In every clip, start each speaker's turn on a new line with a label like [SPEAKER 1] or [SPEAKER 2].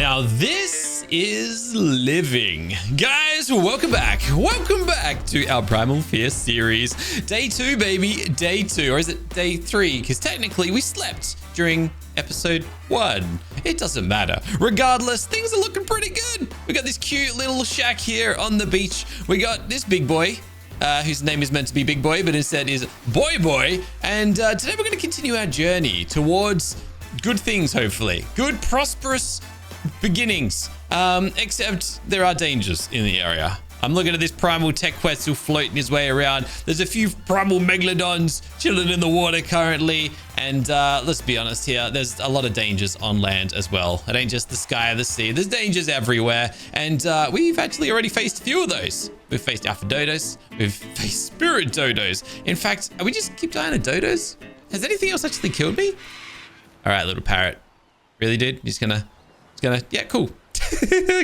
[SPEAKER 1] Now this is living. Guys, welcome back. Welcome back to our Primal Fear series. Day 2, baby. Day 2. Or is it day 3? Because technically we slept during episode 1. It doesn't matter. Regardless, things are looking pretty good. We got this cute little shack here on the beach. We got this big boy. Whose name is meant to be Big Boy, but instead is Boy. And today we're going to continue our journey towards good things, hopefully. Good, prosperous beginnings. Except there are dangers in the area. I'm looking at this primal tech quetzal floating his way around. There's a few primal megalodons chilling in the water currently. And let's be honest here, there's a lot of dangers on land as well. It ain't just the sky or the sea. There's dangers everywhere. And we've actually already faced a few of those. We've faced alpha dodos. We've faced spirit dodos. In fact, we just keep dying to dodos? Has anything else actually killed me? All right, little parrot. Really, dude? You're just gonna, yeah, cool.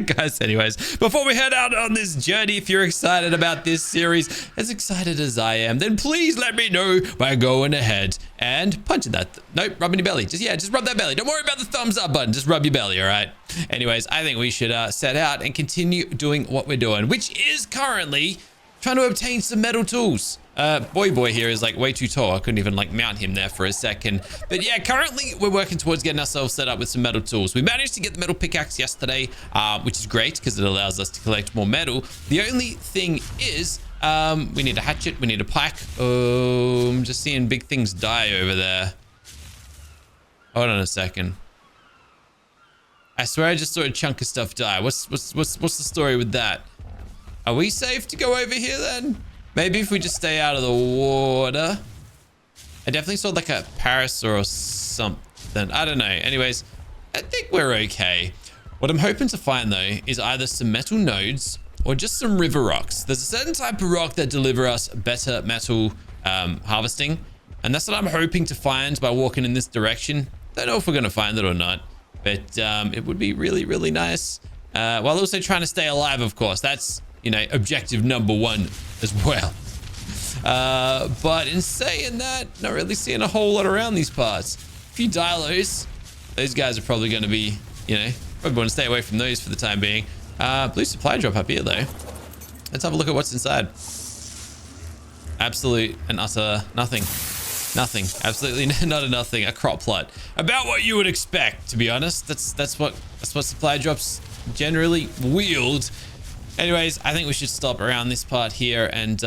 [SPEAKER 1] Guys, anyways, before we head out on this journey, if you're excited about this series, as excited as I am, then please let me know by going ahead and punching that. Nope, rubbing your belly. Just rub that belly. Don't worry about the thumbs up button. Just rub your belly, all right? Anyways, I think we should set out and continue doing what we're doing, which is currently trying to obtain some metal tools. Boy here is like way too tall. I couldn't even like mount him there for a second. But yeah, currently we're working towards getting ourselves set up with some metal tools. We managed to get the metal pickaxe yesterday, which is great because it allows us to collect more metal. The only thing is, we need a hatchet, we need a pike. I'm just seeing big things die over there. Hold on a second. I swear I just saw a chunk of stuff die. What's the story with that? Are we safe to go over here then? Maybe if we just stay out of the water. I definitely saw like a parasaur or something. I don't know. Anyways, I think we're okay. What I'm hoping to find though is either some metal nodes or just some river rocks. There's a certain type of rock that deliver us better metal harvesting. And that's what I'm hoping to find by walking in this direction. Don't know if we're going to find it or not. But it would be really, really nice. While also trying to stay alive, of course. That's, you know, objective number 1 as well. But in saying that, not really seeing a whole lot around these parts. A few dilos, those guys are probably going to be, you know, probably want to stay away from those for the time being. Blue supply drop up here though. Let's have a look at what's inside. Absolute and utter nothing. Nothing. Absolutely not a nothing. A crop plot. About what you would expect, to be honest. That's what supply drops generally wield. Anyways, I think we should stop around this part here and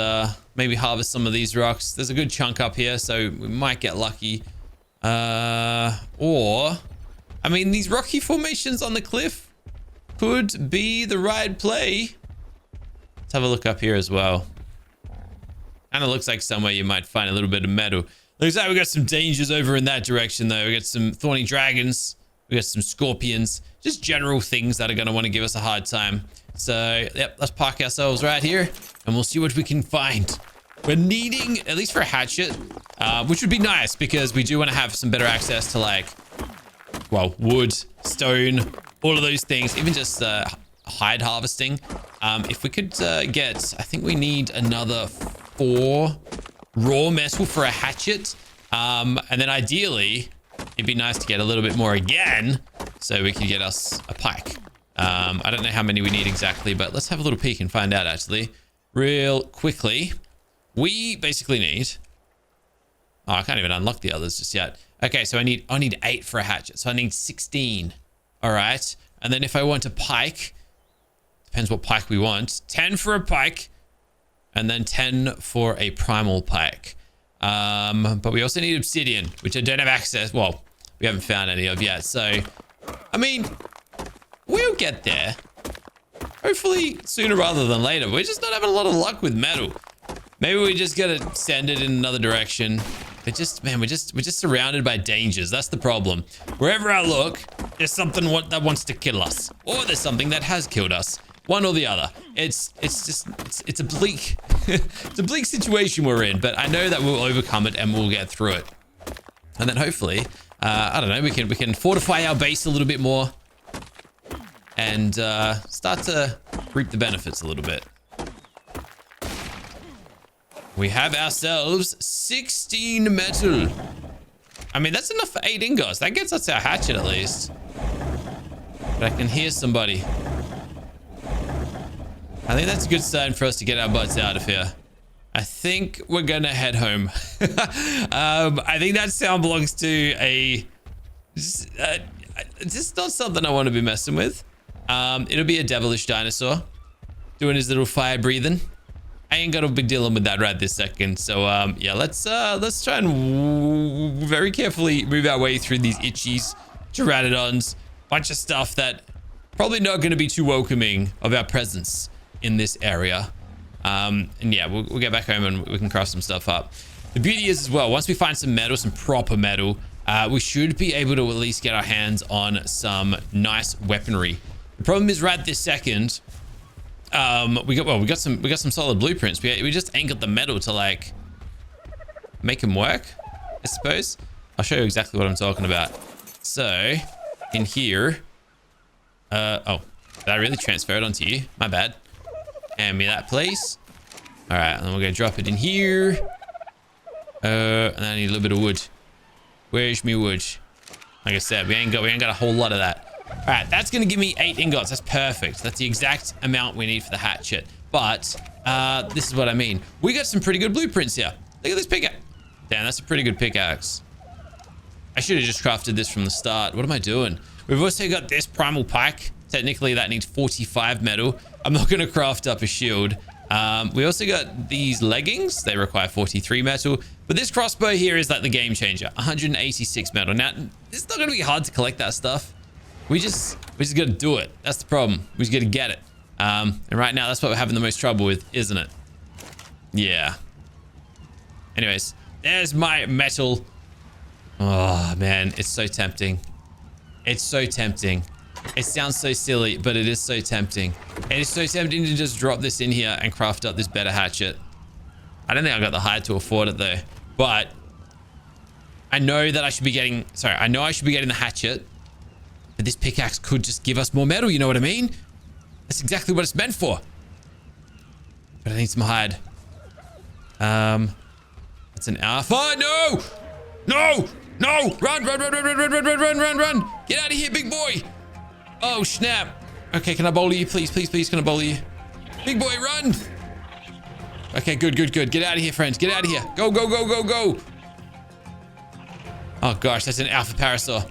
[SPEAKER 1] maybe harvest some of these rocks. There's a good chunk up here, so we might get lucky. Or, I mean, these rocky formations on the cliff could be the right play. Let's have a look up here as well. And it looks like somewhere you might find a little bit of metal. Looks like we got some dangers over in that direction, though. We got some thorny dragons. We got some scorpions. Just general things that are going to want to give us a hard time. So, yep, let's park ourselves right here and we'll see what we can find. We're needing, at least for a hatchet, which would be nice because we do want to have some better access to like, well, wood, stone, all of those things, even just hide harvesting. If we could get, I think we need another 4 raw metal for a hatchet. And then ideally, it'd be nice to get a little bit more again so we could get us a pike. I don't know how many we need exactly, but let's have a little peek and find out actually real quickly. We basically need, oh, I can't even unlock the others just yet. Okay, so I need 8 for a hatchet. So I need 16. All right. And then if I want a pike, depends what pike we want, 10 for a pike and then 10 for a primal pike. But we also need obsidian, which I don't have access. Well, we haven't found any of yet. So, I mean, we'll get there. Hopefully sooner rather than later. We're just not having a lot of luck with metal. Maybe we just gotta send it in another direction. But just, man, we're just surrounded by dangers. That's the problem. Wherever I look, there's something that wants to kill us, or there's something that has killed us. One or the other. It's a bleak, it's a bleak situation we're in. But I know that we'll overcome it and we'll get through it. And then hopefully, I don't know, we can fortify our base a little bit more. And start to reap the benefits a little bit. We have ourselves 16 metal. I mean, that's enough for 8 ingots. That gets us our hatchet at least. But I can hear somebody. I think that's a good sign for us to get our butts out of here. I think we're gonna head home. I think that sound belongs to a... It's just not something I want to be messing with. It'll be a devilish dinosaur doing his little fire breathing. I ain't gonna be dealing with that right this second. So yeah, let's try and very carefully move our way through these itchies, pteranodons, bunch of stuff that probably not going to be too welcoming of our presence in this area. And yeah, we'll get back home and we can craft some stuff up. The beauty is as well, once we find some metal, some proper metal, we should be able to at least get our hands on some nice weaponry. The problem is right this second, we got some solid blueprints. We just ain't got the metal to like make them work, I suppose. I'll show you exactly what I'm talking about. So in here, oh, did I really transfer it onto you? My bad. Hand me that, please. All right, and then we're gonna drop it in here. And I need a little bit of wood. Where's me wood? Like I said, we ain't got a whole lot of that. All right, that's gonna give me 8 ingots. That's perfect. That's the exact amount we need for the hatchet. But this is what I mean. We got some pretty good blueprints here. Look at this pickaxe. Damn, that's a pretty good pickaxe. I should have just crafted this from the start. What am I doing? We've also got this primal pike. Technically, that needs 45 metal. I'm not going to craft up a shield. We also got these leggings. They require 43 metal. But this crossbow here is like the game changer. 186 metal. Now, it's not going to be hard to collect that stuff. We just got to do it. That's the problem. We just got to get it. And right now, that's what we're having the most trouble with, isn't it? Yeah. Anyways, there's my metal. Oh, man. It's so tempting. It's so tempting. It sounds so silly, but it is so tempting. It is so tempting to just drop this in here and craft up this better hatchet. I don't think I got the hide to afford it, though. But I know that I should be getting... Sorry, I know I should be getting the hatchet. But this pickaxe could just give us more metal, you know what I mean? That's exactly what it's meant for. But I need some hide. That's an alpha. Oh, no! No! No! Run, run, run, run, run, run, run, run, run, run, run! Get out of here, big boy! Oh, snap. Okay, can I boulder you? Please, please, please, can I boulder you? Big boy, run! Okay, good, good, good. Get out of here, friends. Get out of here. Go, go, go, go, go! Oh, gosh, that's an alpha parasaur.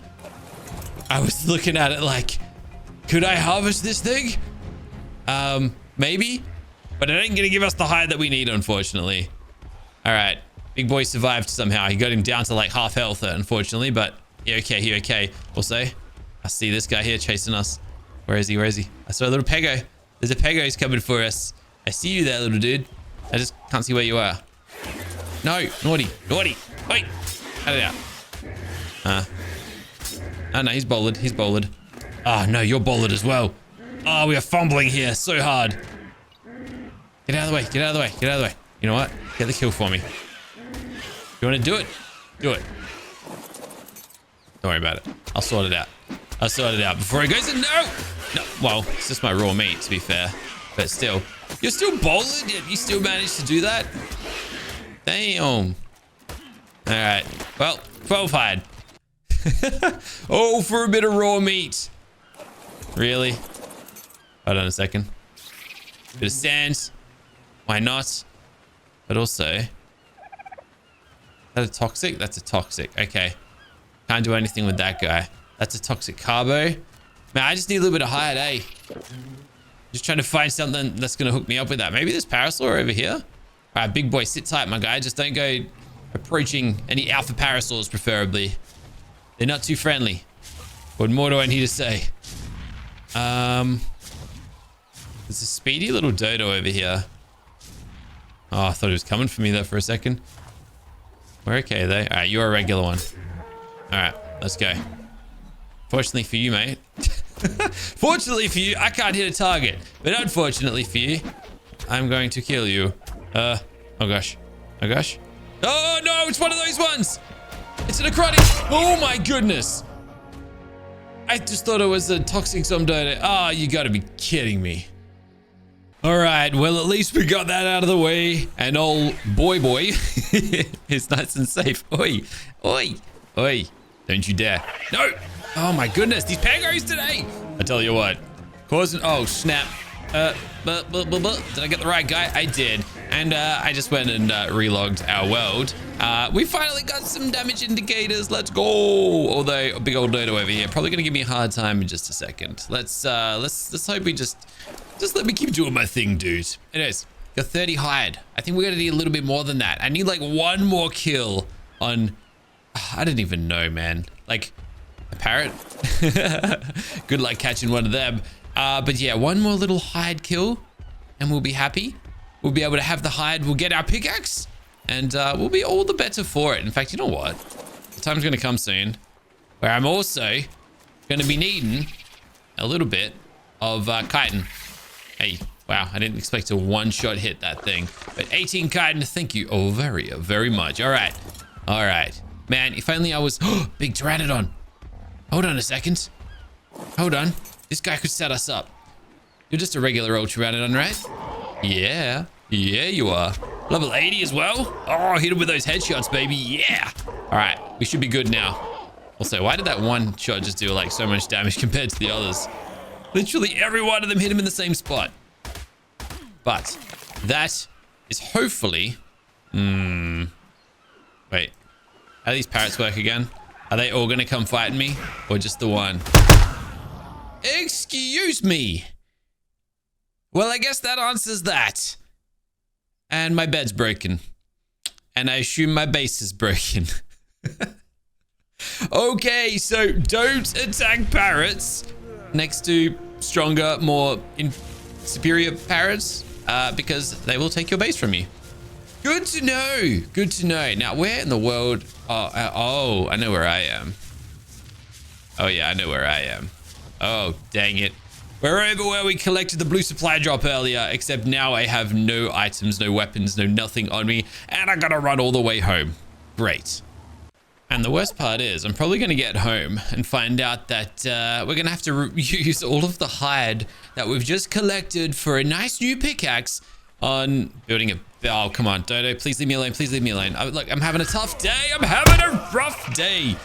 [SPEAKER 1] I was looking at it like, could I harvest this thing? Maybe. But it ain't gonna give us the hide that we need, unfortunately. All right. Big boy survived somehow. He got him down to like half health, unfortunately, but he okay. Also, I see this guy here chasing us. Where is he? Where is he? I saw a little pego. There's a pego who's coming for us. I see you there, little dude. I just can't see where you are. No, naughty, naughty. Wait, cut it out. Oh no, he's bouldered. He's bouldered. Oh no, you're bouldered as well. Oh, we are fumbling here so hard. Get out of the way. Get out of the way. Get out of the way. You know what? Get the kill for me. You want to do it? Do it. Don't worry about it. I'll sort it out. I'll sort it out before it goes in. No! No. Well, it's just my raw meat, to be fair. But still. You're still bouldered, yet you still managed to do that? Damn. Alright. Well, 12 hide. Oh, for a bit of raw meat. Really? Hold on a second. Bit of sand. Why not? But also... Is that a toxic? That's a toxic. Okay. Can't do anything with that guy. That's a toxic carbo. Man, I just need a little bit of hide, eh? Just trying to find something that's going to hook me up with that. Maybe this parasaur over here? All right, big boy, sit tight, my guy. Just don't go approaching any alpha parasaurs, preferably. They're not too friendly. What more do I need to say? There's a speedy little dodo over here. Oh, I thought he was coming for me there for a second. We're okay, though. All right, you're a regular one. All right, let's go. Fortunately for you, mate. Fortunately for you, I can't hit a target. But unfortunately for you, I'm going to kill you. Oh, gosh. Oh, gosh. Oh, no, it's one of those ones. It's an necrotic. Oh, my goodness. I just thought it was a toxic dodo. Oh, you got to be kidding me. All right, well, at least we got that out of the way. And old boy is nice and safe. Oi, oi, oi. Don't you dare. No. Oh, my goodness. These pangos today. I tell you what. Causing... Oh, snap. Did I get the right guy? I did. And I just went and relogged our world. We finally got some damage indicators. Let's go. Although a big old dodo over here probably gonna give me a hard time in just a second. Let's hope we just let me keep doing my thing, dude. Anyways, got 30 hide. I think we're gonna need a little bit more than that. I need like one more kill on... I don't even know, man. Like a parrot. Good luck catching one of them. But yeah, one more little hide kill and we'll be happy. We'll be able to have the hide. We'll get our pickaxe and we'll be all the better for it. In fact, you know what? The time's going to come soon where I'm also going to be needing a little bit of chitin. Hey, wow. I didn't expect to one-shot hit that thing. But 18 chitin, thank you. Oh, very much. All right. All right. Man, if only I was... Big pteranodon. Hold on a second. Hold on. This guy could set us up. You're just a regular old pteranodon, right? Yeah. Yeah, you are. Level 80 as well. Oh, hit him with those headshots, baby. Yeah. All right. We should be good now. Also, why did that one shot just do like so much damage compared to the others? Literally every one of them hit him in the same spot. But that is hopefully... Wait. How do these parrots work again? Are they all going to come fighting me? Or just the one? Excuse me. Well, I guess that answers that. And my bed's broken. And I assume my base is broken. Okay, so don't attack parrots next to stronger, more superior parrots. Because they will take your base from you. Good to know. Good to know. Now, where in the world... Oh, I know where I am. Oh, yeah, I know where I am. Oh, dang it. We're over where we collected the blue supply drop earlier, except now I have no items, no weapons, no nothing on me, and I gotta run all the way home. Great. And the worst part is, I'm probably gonna get home and find out that we're gonna have to use all of the hide that we've just collected for a nice new pickaxe on building a... Oh, come on, Dodo. Please leave me alone. Please leave me alone. Look, I'm having a tough day. I'm having a rough day.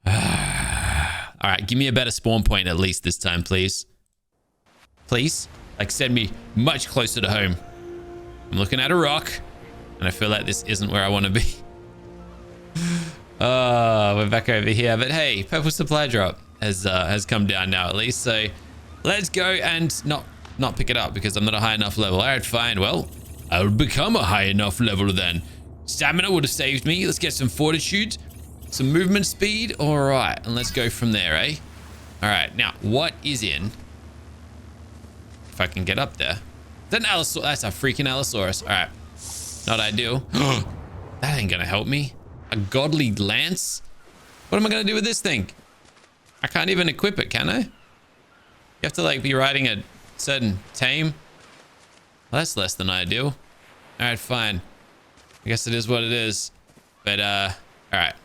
[SPEAKER 1] All right, give me a better spawn point at least this time, please. Please? Like, send me much closer to home. I'm looking at a rock, and I feel like this isn't where I want to be. Oh, we're back over here. But hey, purple supply drop has come down now at least. So let's go and not pick it up because I'm not a high enough level. All right, fine. Well, I'll become a high enough level then. Stamina would have saved me. Let's get some fortitude, some movement speed. All right, and let's go from there, eh? All right, now what is in? If I can get up there. Is that an Allosaurus? That's a freaking Allosaurus. All right, not ideal. That ain't gonna help me. A godly lance? What am I gonna do with this thing? I can't even equip it, can I? You have to like be riding a certain tame. Well, that's less than ideal. All right, fine. I guess it is what it is. But all right.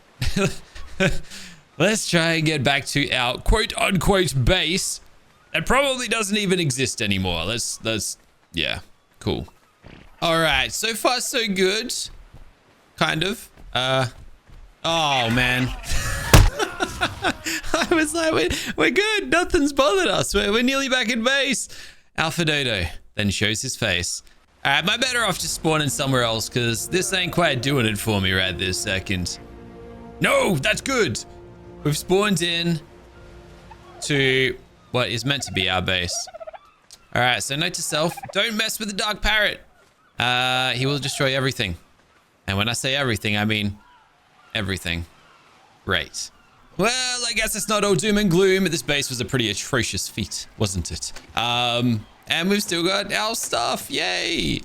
[SPEAKER 1] Let's try and get back to our quote unquote base that probably doesn't even exist anymore. Let's yeah, cool. All right, so far so good. Kind of. Oh man. I was like, we're good. Nothing's bothered us. We're nearly back in base. Alpha Dodo then shows his face. All right, am I better off just spawning somewhere else? Because this ain't quite doing it for me right this second. No, that's good. We've spawned in to what is meant to be our base. All right, so note to self, don't mess with the dark parrot. He will destroy everything. And when I say everything, I mean everything. Great. Well, I guess it's not all doom and gloom. This base was a pretty atrocious feat, wasn't it? And we've still got our stuff. Yay.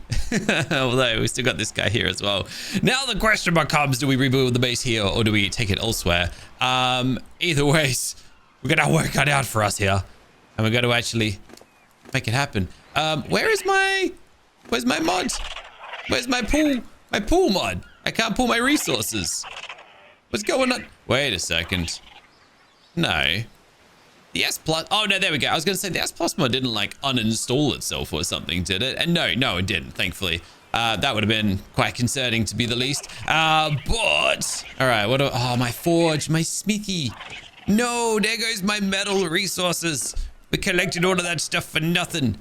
[SPEAKER 1] Although we've still got this guy here as well. Now the question becomes, do we rebuild the base here or do we take it elsewhere? Either ways, we're going to work it out for us here. And we're going to actually make it happen. Where's my mod? Where's my pool? My pool mod. I can't pull my resources. What's going on? Wait a second. No. The S Plus. Oh, no, there we go. I was going to say the S Plus mod didn't like uninstall itself or something, did it? And no, it didn't, thankfully. That would have been quite concerning to be the least. But all right, oh, my forge, my smithy, No, there goes my metal resources. We collected all of that stuff for nothing.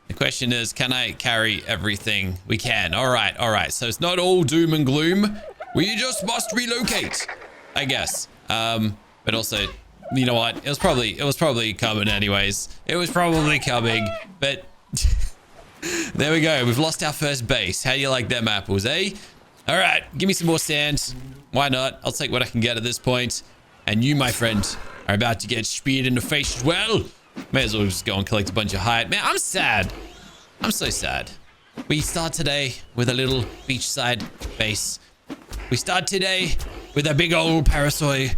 [SPEAKER 1] The question is, can I carry everything? We can. All right, all right. So it's not all doom and gloom. We just must relocate, I guess. But also, you know what? It was probably coming anyways. It was probably coming, but there we go. We've lost our first base. How do you like them apples, eh? All right, give me some more sand. Why not? I'll take what I can get at this point. And you, my friend, are about to get speared in the face as well. May as well just go and collect a bunch of hide. Man, I'm sad. I'm so sad. We start today with a little beachside base. We start today with a big old parasol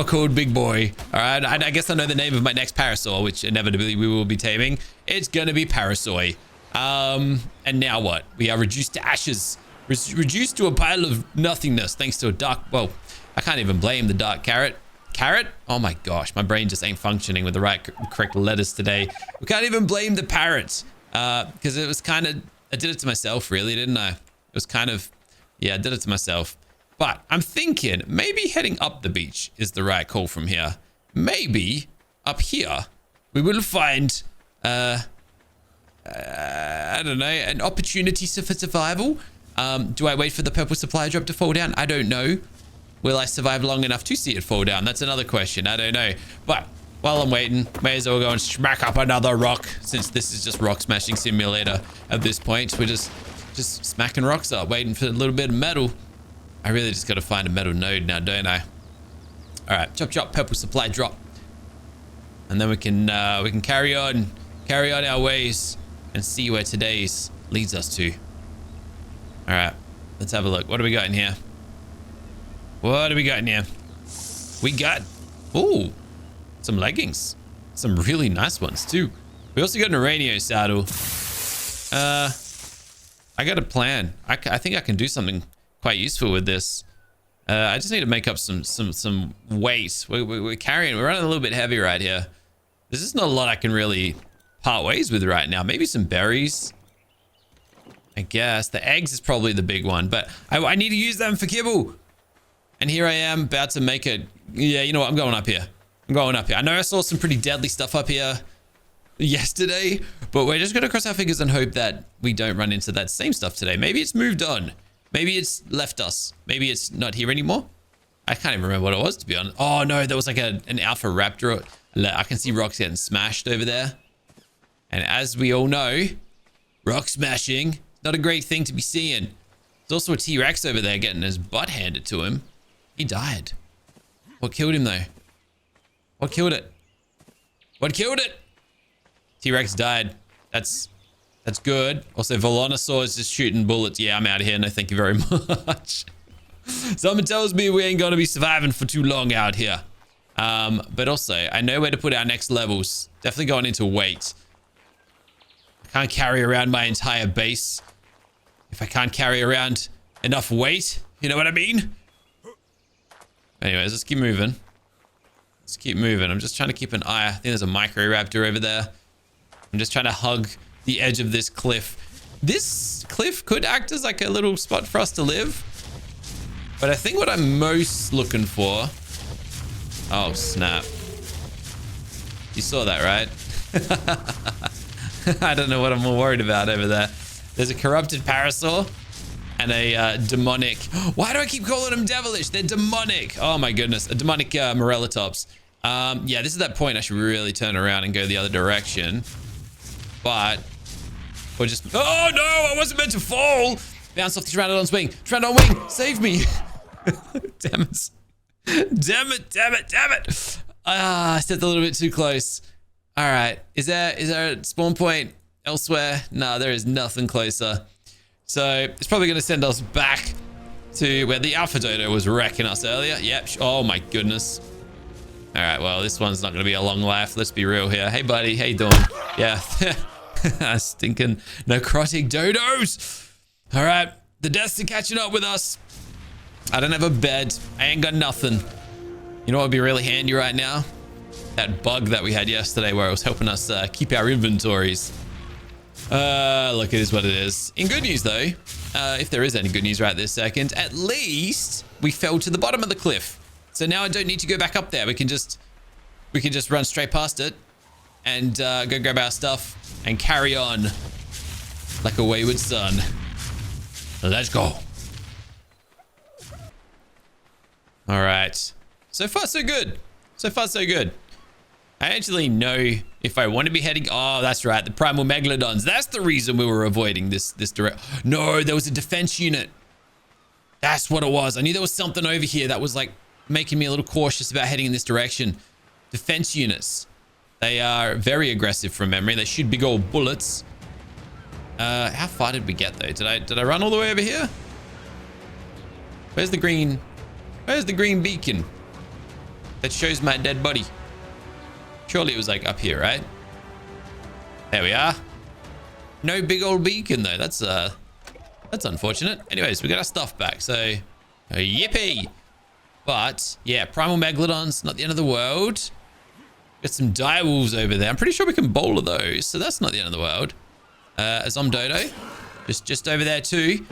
[SPEAKER 1] called Big Boy. All right, I guess I know the name of my next parasol, which inevitably we will be taming. It's gonna be Parasoy. And now what? We are reduced to ashes. Reduced to a pile of nothingness thanks to a dark... Well, I can't even blame the dark carrot. Carrot? Oh my gosh, my brain just ain't functioning with the correct letters today. We can't even blame the parrot. Because it was kind of... I did it to myself, really, didn't I? It was kind of... Yeah, I did it to myself. But I'm thinking maybe heading up the beach is the right call from here. Maybe up here we will find... I don't know, an opportunity for survival. Do I wait for the purple supply drop to fall down? I don't know. Will I survive long enough to see it fall down? That's another question. I don't know. But while I'm waiting, may as well go and smack up another rock, since this is just rock smashing simulator at this point. We're just smacking rocks up, waiting for a little bit of metal. I really just got to find a metal node now, don't I? All right, chop chop, purple supply drop, and then we can carry on our ways and see where today's leads us to. All right, let's have a look. What do we got in here? What do we got in here? We got, ooh, some leggings. Some really nice ones too. We also got an Uranio saddle. I got a plan. I think I can do something quite useful with this. I just need to make up some weight. We're carrying, we're running a little bit heavy right here. There's just not a lot I can really part ways with right now. Maybe some berries, I guess. The eggs is probably the big one, but I need to use them for kibble. And here I am about to make it. Yeah, you know what? I'm going up here. I'm going up here. I know I saw some pretty deadly stuff up here yesterday, but we're just going to cross our fingers and hope that we don't run into that same stuff today. Maybe it's moved on. Maybe it's left us. Maybe it's not here anymore. I can't even remember what it was, to be honest. Oh, no, there was like an alpha raptor. I can see rocks getting smashed over there. And as we all know, rock smashing, not a great thing to be seeing. There's also a T-Rex over there getting his butt handed to him. He died. What killed him, though? What killed it? What killed it? T-Rex died. That's good. Also, Velonosaur is just shooting bullets. Yeah, I'm out of here. No, thank you very much. Someone tells me we ain't going to be surviving for too long out here. But also, I know where to put our next levels. Definitely going into weight. I can't carry around my entire base if I can't carry around enough weight. You know what I mean? Anyways, let's keep moving. Let's keep moving. I'm just trying to keep an eye. I think there's a Microraptor over there. I'm just trying to hug the edge of this cliff. This cliff could act as like a little spot for us to live. But I think what I'm most looking for... Oh, snap. You saw that, right? I don't know what I'm more worried about over there. There's a corrupted parasaur and a demonic... Why do I keep calling them devilish? They're demonic. Oh my goodness. A demonic Morellatops. Yeah, this is that point I should really turn around and go the other direction. But... Or just... Oh no! I wasn't meant to fall! Bounce off the Pteranodon's wing. Pteranodon wing! Save me! Damn it. Damn it, damn it, damn it! I stepped a little bit too close. Alright. Is there a spawn point elsewhere? No, there is nothing closer. So it's probably going to send us back to where the Alpha Dodo was wrecking us earlier. Yep. Oh my goodness. All right. Well, this one's not going to be a long life. Let's be real here. Hey, buddy. How you doing? Yeah. Stinking necrotic dodos. All right. The deaths are catching up with us. I don't have a bed. I ain't got nothing. You know what would be really handy right now? That bug that we had yesterday where it was helping us keep our inventories. Look, it is what it is. In good news, though, if there is any good news right this second, at least we fell to the bottom of the cliff. So now I don't need to go back up there. We can just run straight past it and go grab our stuff and carry on like a wayward son. Let's go. All right. So far, so good. So far, so good. I actually know if I want to be heading... Oh, that's right. The primal megalodons. That's the reason we were avoiding this direct... No, there was a defense unit. That's what it was. I knew there was something over here that was like making me a little cautious about heading in this direction. Defense units. They are very aggressive from memory. They shoot big old bullets. How far did we get though? Did I run all the way over here? Where's the green beacon that shows my dead body? Surely it was like up here, right? There we are. No big old beacon though. That's unfortunate. Anyways, we got our stuff back, so yippee. But yeah, primal megalodons, not the end of the world. Got some direwolves over there. I'm pretty sure we can bowler those, so that's not the end of the world. A Zomdodo, just over there too.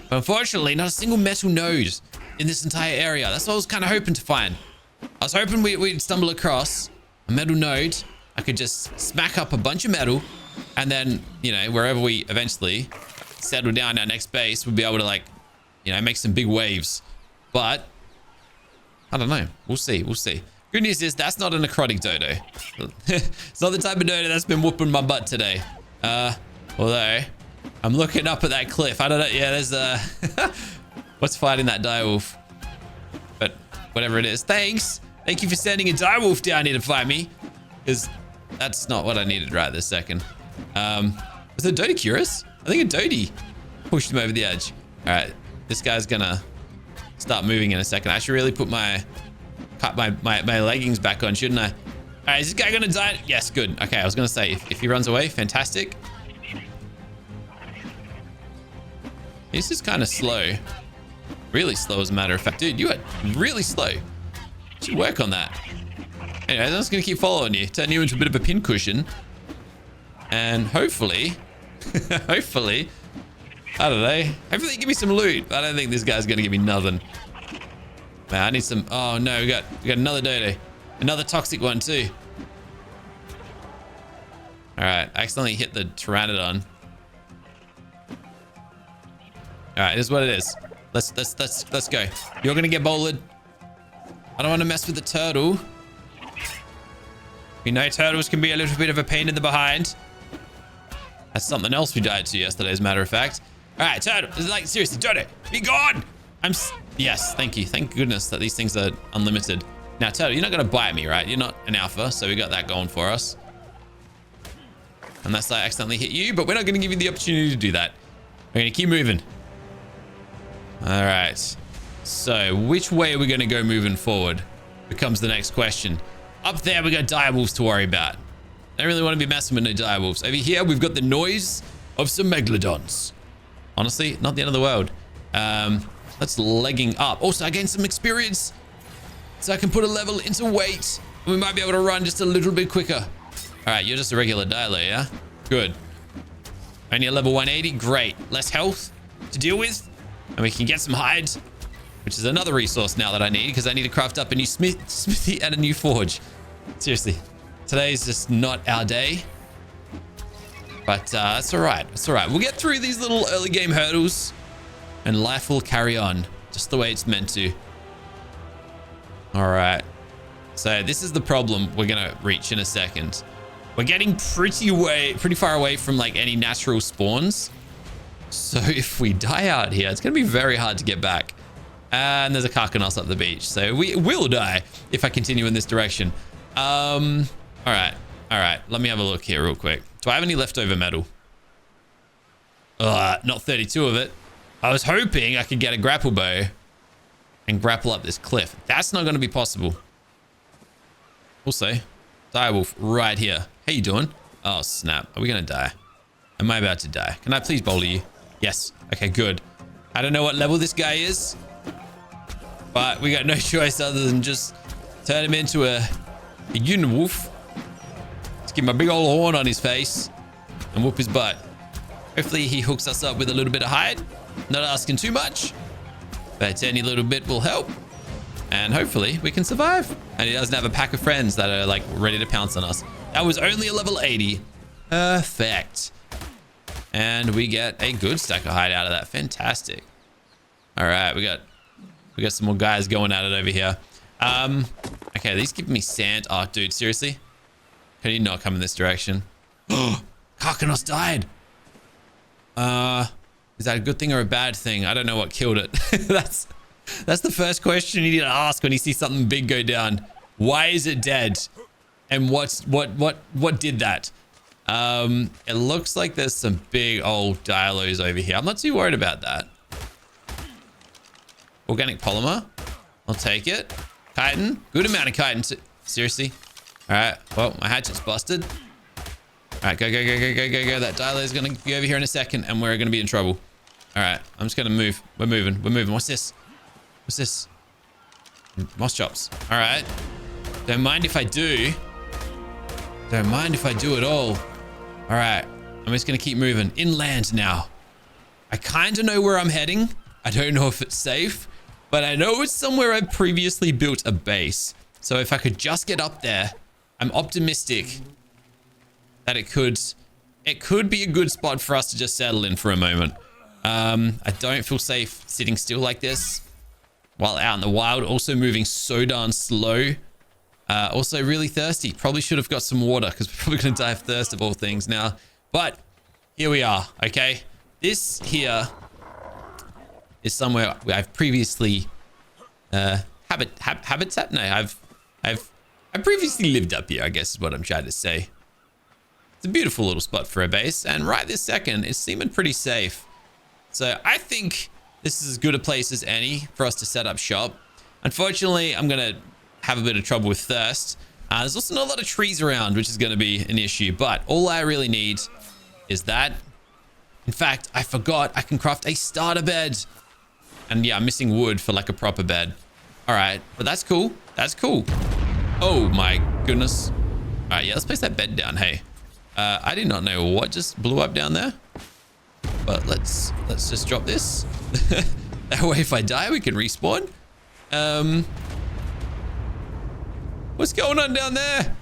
[SPEAKER 1] But unfortunately, not a single metal node in this entire area. That's what I was kind of hoping to find. I was hoping we'd stumble across a metal node. I could just smack up a bunch of metal, and then, you know, wherever we eventually settle down our next base, we'll be able to, like, you know, make some big waves. But I don't know. We'll see. We'll see. Good news is that's not a necrotic dodo. It's not the type of dodo that's been whooping my butt today. Although I'm looking up at that cliff. I don't know. Yeah, there's what's fighting that direwolf? But whatever it is, thanks. Thank you for sending a direwolf down here to fight me, because that's not what I needed right this second. Was it Dodicurus? I think a Dodi pushed him over the edge. All right, this guy's gonna start moving in a second. I should really put my leggings back on, shouldn't I? All right, is this guy gonna die? Yes, good. Okay, I was gonna say if he runs away, fantastic. This is kind of slow. Really slow, as a matter of fact. Dude, you are really slow. You should work on that. Anyway, I'm just gonna keep following you, turn you into a bit of a pincushion, and hopefully, hopefully, I don't know. Hopefully, you give me some loot. I don't think this guy's gonna give me nothing. Man, I need some. Oh no, we got another dodo, another toxic one too. All right, I accidentally hit the pteranodon. All right, this is what it is. Let's go. You're gonna get bowled. I don't want to mess with the turtle. We know turtles can be a little bit of a pain in the behind. That's something else we died to yesterday, as a matter of fact. All right, turtle. Like, seriously, dodo, be gone. Yes, thank you. Thank goodness that these things are unlimited. Now, turtle, you're not gonna bite me, right? You're not an alpha, so we got that going for us. Unless I accidentally hit you, but we're not gonna give you the opportunity to do that. We're gonna keep moving. All right. So, which way are we gonna go moving forward? Becomes the next question. Up there, we got direwolves to worry about. I don't really want to be messing with no direwolves. Over here, we've got the noise of some megalodons. Honestly, not the end of the world. Let's legging up. Also, I gained some experience, so I can put a level into weight. And we might be able to run just a little bit quicker. All right, you're just a regular dialer, yeah? Good. Only a level 180. Great. Less health to deal with. And we can get some hides, which is another resource now that I need, because I need to craft up a new smithy and a new forge. Seriously, today's just not our day. But that's all right. It's all right. We'll get through these little early game hurdles, and life will carry on just the way it's meant to. All right. So this is the problem we're going to reach in a second. We're getting pretty far away from like any natural spawns. So if we die out here, it's going to be very hard to get back. And there's a Carcanos up the beach, so we will die if I continue in this direction. All right. Let me have a look here real quick. Do I have any leftover metal? Not 32 of it. I was hoping I could get a grapple bow and grapple up this cliff. That's not going to be possible. We'll see. Direwolf right here. How you doing? Oh, snap. Are we going to die? Am I about to die? Can I please boulder you? Yes. Okay, good. I don't know what level this guy is, but we got no choice other than just turn him into a unimorph. Let's give him a big old horn on his face and whoop his butt. Hopefully he hooks us up with a little bit of hide. Not asking too much, but any little bit will help. And hopefully we can survive. And he doesn't have a pack of friends that are like ready to pounce on us. That was only a level 80. Perfect. And we get a good stack of hide out of that. Fantastic. All right, we got some more guys going at it over here. Okay, these give me sand. Oh, dude, seriously? Can you not come in this direction? Oh, Karkanos died. Is that a good thing or a bad thing? I don't know what killed it. That's the first question you need to ask when you see something big go down. Why is it dead? And what did that? It looks like there's some big old dialos over here. I'm not too worried about that. Organic polymer. I'll take it. Chitin. Good amount of chitin. Seriously? All right. Well, my hatchet's busted. All right. Go. That dialo is going to be over here in a second and we're going to be in trouble. All right. I'm just going to move. We're moving. What's this? Moss chops. All right. Don't mind if I do. Don't mind if I do at all. All right. I'm just going to keep moving. Inland now. I kind of know where I'm heading. I don't know if it's safe, but I know it's somewhere I've previously built a base. So if I could just get up there, I'm optimistic that it could be a good spot for us to just settle in for a moment. I don't feel safe sitting still like this while out in the wild. Also moving so darn slow. Also really thirsty. Probably should have got some water because we're probably going to die of thirst of all things now. But here we are, okay? This here is somewhere I've previously habitat. No, I've previously lived up here, I guess is what I'm trying to say. It's a beautiful little spot for a base, and right this second, it's seeming pretty safe. So I think this is as good a place as any for us to set up shop. Unfortunately, I'm gonna have a bit of trouble with thirst. There's also not a lot of trees around, which is gonna be an issue, but all I really need is that. In fact, I forgot I can craft a starter bed. And yeah, I'm missing wood for like a proper bed. All right, but that's cool. That's cool. Oh my goodness. All right, yeah, let's place that bed down. Hey, I did not know what just blew up down there, but let's just drop this. That way, if I die, we can respawn. What's going on down there?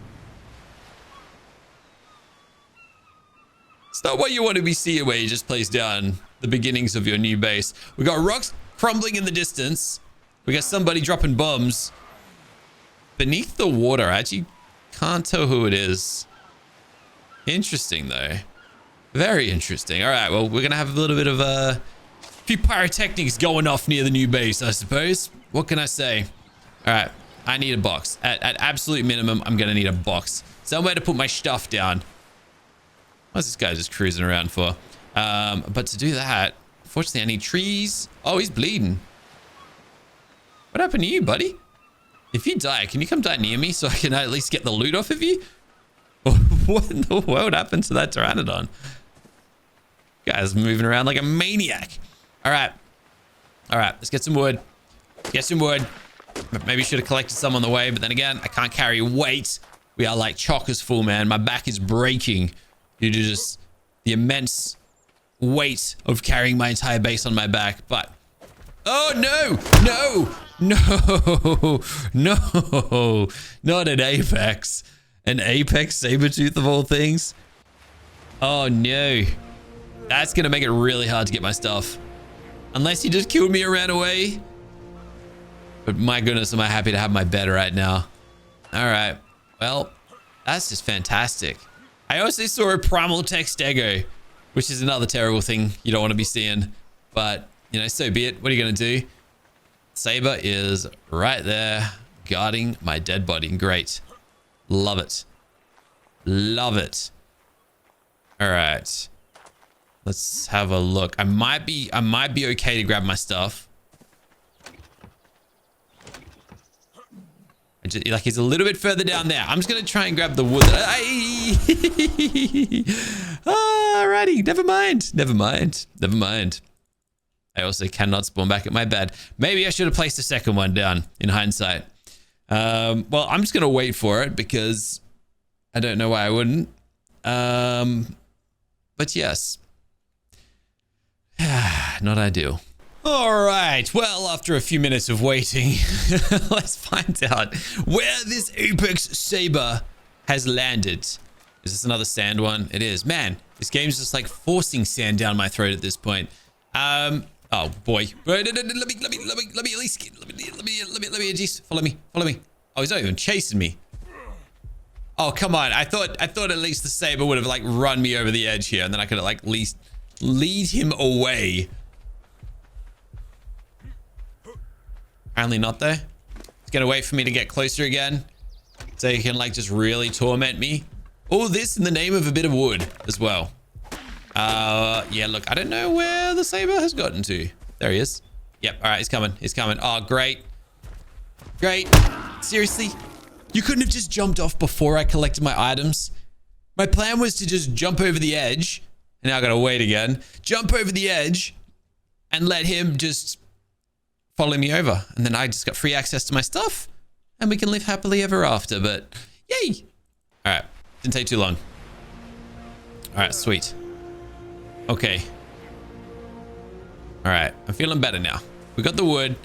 [SPEAKER 1] It's not what you want to be seeing where you just place down the beginnings of your new base. We got rocks crumbling in the distance. We got somebody dropping bombs beneath the water. I actually can't tell who it is. Interesting though. Very interesting. All right, well, we're gonna have a little bit of a few pyrotechnics going off near the new base, I suppose. What can I say? All right, I need a box. At absolute minimum, I'm gonna need a box. Somewhere to put my stuff down. What's this guy just cruising around for? But to do that, unfortunately, I need trees. Oh, he's bleeding. What happened to you, buddy? If you die, can you come die near me so I can at least get the loot off of you? What in the world happened to that pteranodon? Guy's moving around like a maniac. All right, let's get some wood. Get some wood. Maybe should have collected some on the way, but then again, I can't carry weight. We are like chockers full, man. My back is breaking due to just the immense weight of carrying my entire base on my back. But oh no, not an apex. An apex saber-tooth of all things. Oh no, that's gonna make it really hard to get my stuff unless he just killed me and ran away. But my goodness, am I happy to have my bed right now. All right, well, that's just fantastic. I also saw a primal textego, which is another terrible thing you don't want to be seeing, but you know, so be it. What are you gonna do? Saber is right there guarding my dead body. Great. Love it. Love it. All right. Let's have a look. I might be okay to grab my stuff. Like he's a little bit further down there. I'm just gonna try and grab the wood. Alrighty, never mind. I also cannot spawn back at my bed. Maybe I should have placed a second one down in hindsight. Well, I'm just gonna wait for it because I don't know why I wouldn't. But yes, not ideal. All right. Well, after a few minutes of waiting, let's find out where this apex saber has landed. Is this another sand one? It is. Man, this game's just like forcing sand down my throat at this point. Oh boy. Let me at least let me just follow me. Oh, he's not even chasing me. Oh, come on. I thought at least the saber would have like run me over the edge here, and then I could like at least lead him away. Apparently not though. He's gonna wait for me to get closer again, so he can like just really torment me. All this in the name of a bit of wood as well. Yeah, look, I don't know where the saber has gotten to. There he is. Yep, all right, he's coming. Oh, great. Seriously? You couldn't have just jumped off before I collected my items? My plan was to just jump over the edge, and now I gotta wait again. Jump over the edge and let him just follow me over, and then I just got free access to my stuff, and we can live happily ever after. But yay! All right, didn't take too long. All right, sweet. Okay. All right, I'm feeling better now. We got the wood,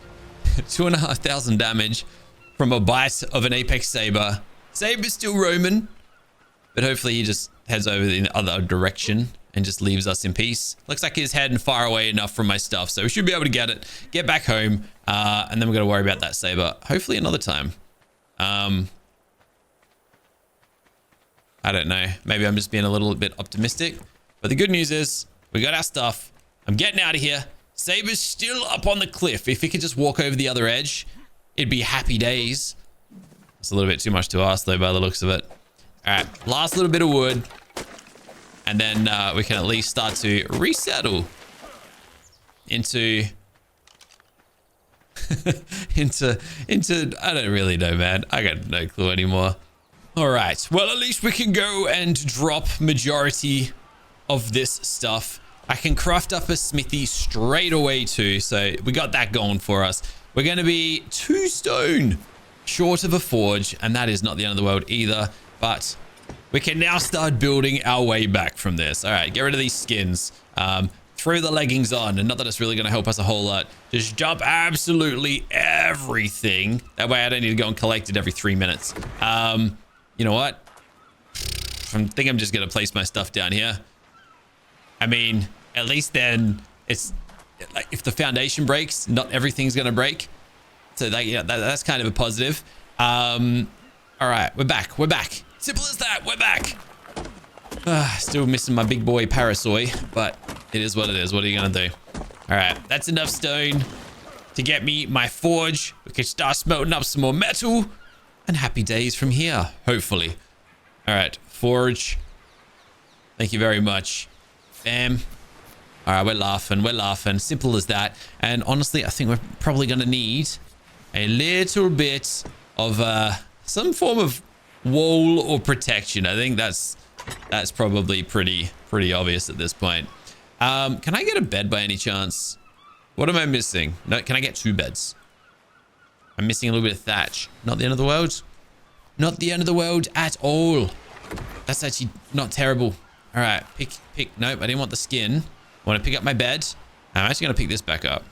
[SPEAKER 1] 2,500 damage from a bite of an apex saber. Saber's still roaming, but hopefully he just heads over in the other direction and just leaves us in peace. Looks like he's heading far away enough from my stuff, so we should be able to get back home, and then we're gonna worry about that saber hopefully another time. I don't know, maybe I'm just being a little bit optimistic, but the good news is we got our stuff. I'm getting out of here. Saber's still up on the cliff. If he could just walk over the other edge, it'd be happy days. It's a little bit too much to ask though by the looks of it. All right, last little bit of wood. And then we can at least start to resettle into I don't really know, man. I got no clue anymore. All right, well, at least we can go and drop majority of this stuff. I can craft up a smithy straight away too, so we got that going for us. We're going to be 2 stone short of a forge, and that is not the end of the world either, but we can now start building our way back from this. All right, get rid of these skins. Throw the leggings on, and not that it's really going to help us a whole lot. Just dump absolutely everything. That way I don't need to go and collect it every 3 minutes. You know what? I think I'm just going to place my stuff down here. I mean, at least then it's like if the foundation breaks, not everything's going to break. So that, yeah, that's kind of a positive. All right, we're back. Simple as that. We're back. Still missing my big boy Parasoy, but it is what it is. What are you going to do? All right, that's enough stone to get me my forge. We can start smelting up some more metal, and happy days from here, hopefully. All right, forge. Thank you very much. Bam. All right, we're laughing. Simple as that. And honestly, I think we're probably going to need a little bit of some form of wall or protection. I think that's probably pretty obvious at this point. Can I get a bed by any chance? What am I missing? No, can I get 2 beds? I'm missing a little bit of thatch. Not the end of the world. Not the end of the world at all. That's actually not terrible. All right, pick. Nope, I didn't want the skin. I want to pick up my bed. I'm actually going to pick this back up.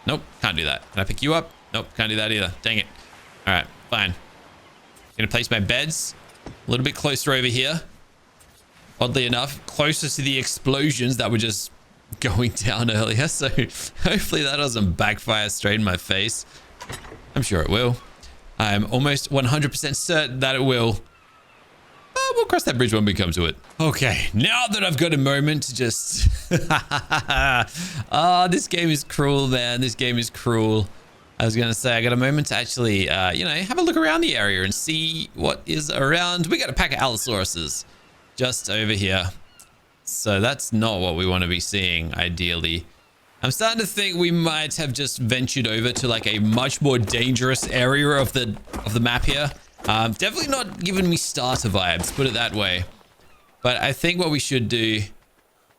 [SPEAKER 1] Nope, can't do that. Can I pick you up? Nope, can't do that either. Dang it. All right, fine. Going to place my beds a little bit closer over here. Oddly enough, closer to the explosions that were just going down earlier. So hopefully that doesn't backfire straight in my face. I'm sure it will. I'm almost 100% certain that it will. We'll cross that bridge when we come to it. Okay, now that I've got a moment to just... this game is cruel, man. This game is cruel. I was going to say, I got a moment to actually, have a look around the area and see what is around. We got a pack of Allosauruses just over here. So that's not what we want to be seeing, ideally. I'm starting to think we might have just ventured over to like a much more dangerous area of the map here. Definitely not giving me starter vibes, put it that way. But I think what we should do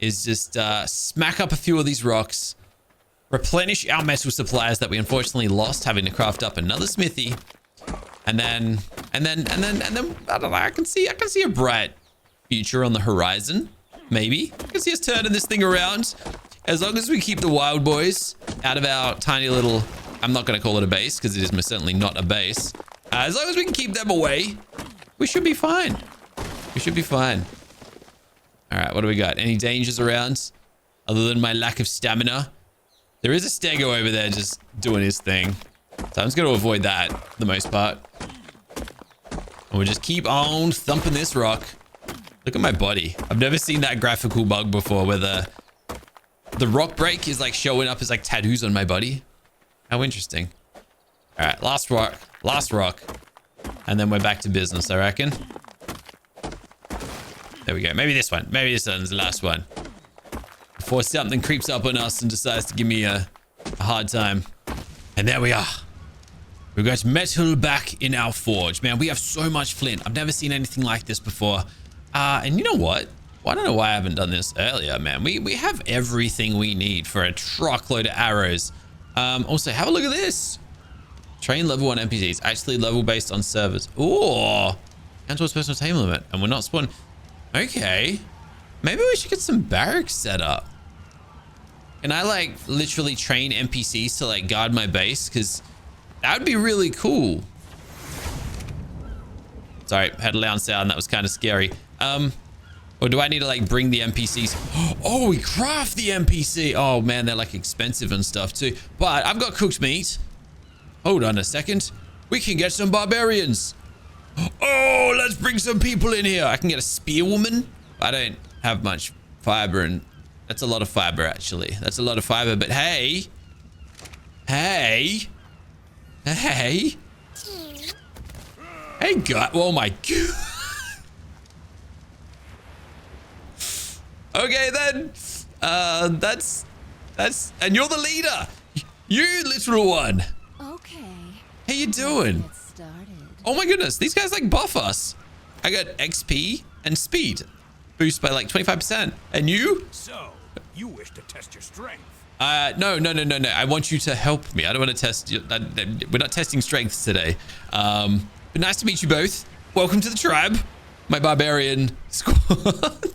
[SPEAKER 1] is just smack up a few of these rocks, replenish our metal supplies that we unfortunately lost having to craft up another smithy, and then I don't know, I can see a bright future on the horizon. Maybe I can see us turning this thing around. As long as we keep the wild boys out of our tiny little, I'm not going to call it a base because it is most certainly not a base. As long as we can keep them away, we should be fine. We should be fine. All right, what do we got? Any dangers around other than my lack of stamina? There is a stego over there just doing his thing. So I'm just going to avoid that for the most part. And we'll just keep on thumping this rock. Look at my body. I've never seen that graphical bug before where the rock break is like showing up as like tattoos on my body. How interesting. All right, last rock. Last rock. And then we're back to business, I reckon. There we go. Maybe this one. Maybe this one's the last one. Before something creeps up on us and decides to give me a hard time. And there we are. We've got metal back in our forge. Man, we have so much flint. I've never seen anything like this before. And you know what? Well, I don't know why I haven't done this earlier, man. We have everything we need for a truckload of arrows. Also, have a look at this. Train level 1 NPCs. Actually level based on servers. Oh, and towards personal time limit. And we're not spawned. Okay. Maybe we should get some barracks set up. Can I like literally train NPCs to like guard my base? Because that would be really cool. Sorry, had a loud sound. That was kind of scary. Or do I need to like bring the NPCs? Oh, we craft the NPC. Oh man, they're like expensive and stuff too. But I've got cooked meat. Hold on a second. We can get some barbarians. Oh, let's bring some people in here. I can get a spearwoman. I don't have much fiber, and that's a lot of fiber actually. That's a lot of fiber, but hey. Hey, God. Oh my God. Okay, then. That's, and you're the leader. You literal one.
[SPEAKER 2] Okay.
[SPEAKER 1] How you doing?
[SPEAKER 2] Get started.
[SPEAKER 1] Oh my goodness, these guys like buff us. I got XP and speed boost by like 25%. And you?
[SPEAKER 3] So, you wish to test your strength?
[SPEAKER 1] No. I want you to help me. I don't want to test you. We're not testing strengths today. But nice to meet you both. Welcome to the tribe, my barbarian squad.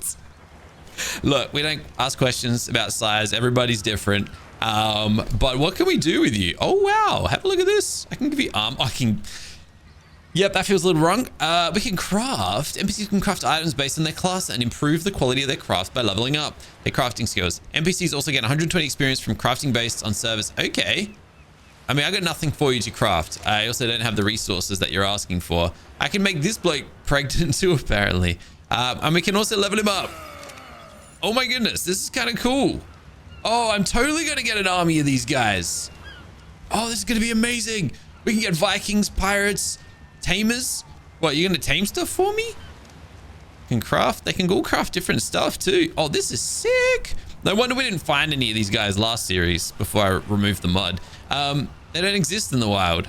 [SPEAKER 1] Look, we don't ask questions about size. Everybody's different. But what can we do with you? Oh, wow. Have a look at this. I can give you arm. I can. Yep, that feels a little wrong. We can craft. NPCs can craft items based on their class and improve the quality of their craft by leveling up their crafting skills. NPCs also get 120 experience from crafting based on service. Okay. I mean, I got nothing for you to craft. I also don't have the resources that you're asking for. I can make this bloke pregnant too, apparently. And we can also level him up. Oh my goodness, this is kind of cool. Oh, I'm totally going to get an army of these guys. Oh, this is going to be amazing. We can get Vikings, pirates, tamers. What, you're going to tame stuff for me? Can craft. They can all craft different stuff too. Oh, this is sick. No wonder we didn't find any of these guys last series before I removed the mud. They don't exist in the wild.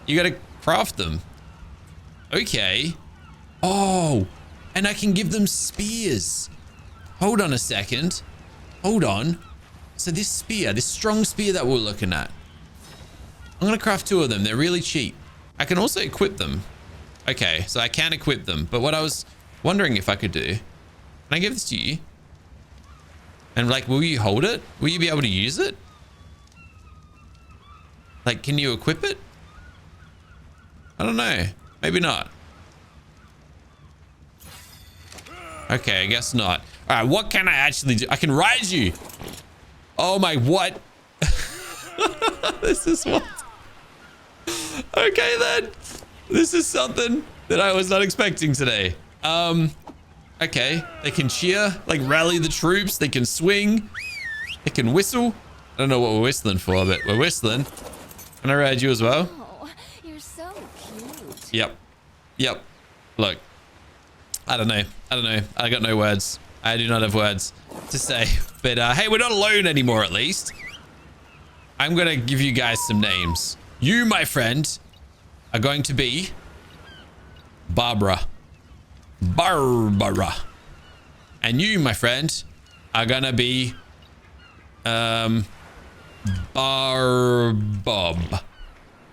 [SPEAKER 1] You got to craft them. Okay. Oh, and I can give them spears. Hold on a second. Hold on. So this spear, this strong spear that we're looking at, I'm going to craft 2 of them. They're really cheap. I can also equip them. Okay, so I can equip them. But what I was wondering if I could do, can I give this to you? And like, will you hold it? Will you be able to use it? Like, can you equip it? I don't know. Maybe not. Okay, I guess not. All right, what can I actually do? I can ride you. Oh my, what? This is what? Okay then. This is something that I was not expecting today. Okay, they can cheer, like rally the troops. They can swing. They can whistle. I don't know what we're whistling for, but we're whistling. Can I ride you as well?
[SPEAKER 2] Oh, you're so cute.
[SPEAKER 1] Yep. Look, I don't know. I got no words. I do not have words to say. But hey, we're not alone anymore, at least. I'm going to give you guys some names. You, my friend, are going to be Barbara. And you, my friend, are going to be Barbob.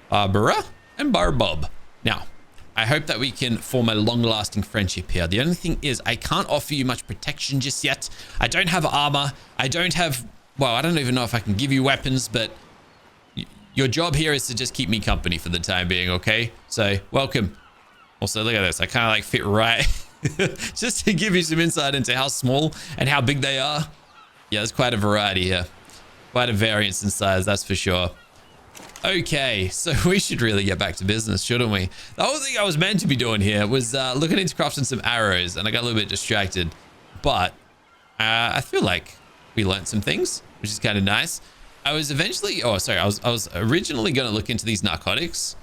[SPEAKER 1] Barbara and Barbob. Now, I hope that we can form a long-lasting friendship here. The only thing is I can't offer you much protection just yet. I don't have armor. I don't have well, I don't even know if I can give you weapons, but your job here is to just keep me company for the time being, okay? So, welcome. Also, look at this. I kind of like fit right. Just to give you some insight into how small and how big they are. Yeah, there's quite a variety here. Quite a variance in size, that's for sure. Okay, so we should really get back to business, shouldn't we? The whole thing I was meant to be doing here was looking into crafting some arrows, and I got a little bit distracted. But I feel like we learned some things, which is kind of nice. I was originally going to look into these narcotics.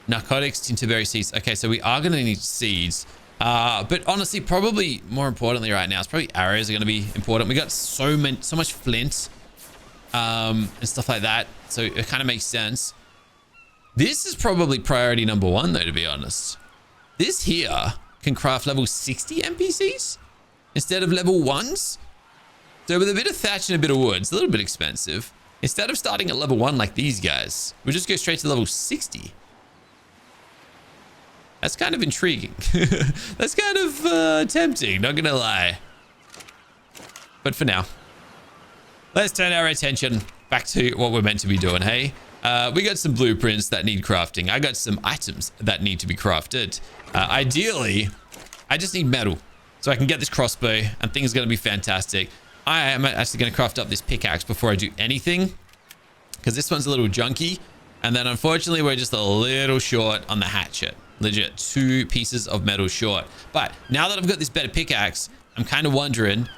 [SPEAKER 1] Narcotics, tinterberry seeds. Okay, so we are going to need seeds. But honestly, probably more importantly right now, it's probably arrows are going to be important. We got so much flint and stuff like that. So it kind of makes sense. This is probably priority number one, though, to be honest. This here can craft level 60 NPCs instead of level 1s. So with a bit of thatch and a bit of wood, it's a little bit expensive. Instead of starting at level 1 like these guys, we'll just go straight to level 60. That's kind of intriguing. That's kind of tempting, not gonna lie. But for now, let's turn our attention back to what we're meant to be doing, hey? We got some blueprints that need crafting. I got some items that need to be crafted. Ideally, I just need metal so I can get this crossbow and things are gonna be fantastic. I am actually gonna craft up this pickaxe before I do anything because this one's a little junky. And then unfortunately, we're just a little short on the hatchet. Legit 2 pieces of metal short. But now that I've got this better pickaxe, I'm kind of wondering